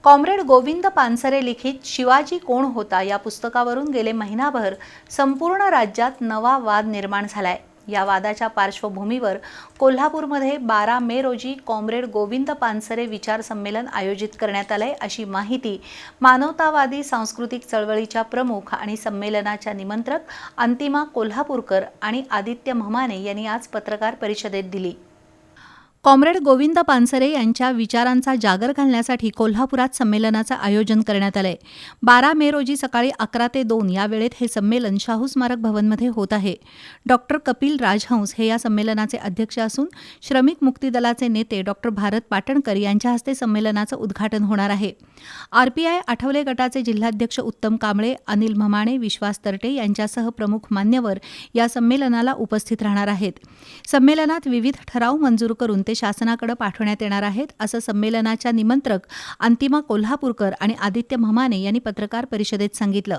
Comrade Govind Pansare लिखित शिवाजी कोण होता या पुस्तकावरून गेले महिनाभर संपूर्ण राज्यात नवा वाद निर्माण झालाय। या वादाच्या पार्श्वभूमीवर कोल्हापूरमध्ये 12 मे रोजी कॉम्रेड गोविंद पानसरे विचार संमेलन आयोजित करण्यात आले, अशी माहिती मानवतावादी सांस्कृतिक चळवळीच्या प्रमुख आणि संमेलनाच्या निमंत्रक अंतिमा कोल्हापूरकर आणि आदित्य म्हमाने यांनी आज पत्रकार परिषदेत दिली। कॉम्रेड गोविंद पानसरे यांच्या विचारांचा जागर घालण्यासाठी कोल्हापुरात संमेलनाचं आयोजन करण्यात आलंय। 12 मे रोजी सकाळी 11 ते 2 या वेळेत हे संमेलन शाहू स्मारक भवनमध्ये होत आहे। डॉक्टर कपिल राजहंस हे या संमेलनाचे अध्यक्ष असून श्रमिक मुक्ती दलाचे नेते डॉक्टर भारत पाटणकर यांच्या हस्ते संमेलनाचं उद्घाटन होणार आहे। आरपीआय आठवले गटाचे जिल्हाध्यक्ष उत्तम कांबळे, अनिल म्हमाणे, विश्वास तरटे यांच्यासह प्रमुख मान्यवर या संमेलनाला उपस्थित राहणार आहेत। संमेलनात विविध ठराव मंजूर करून ते शासनाकडे पाठवण्यात येणार आहेत, असं संमेलनाच्या निमंत्रक अंतिमा कोल्हापूरकर आणि आदित्य म्हमाने यांनी पत्रकार परिषदेत सांगितलं।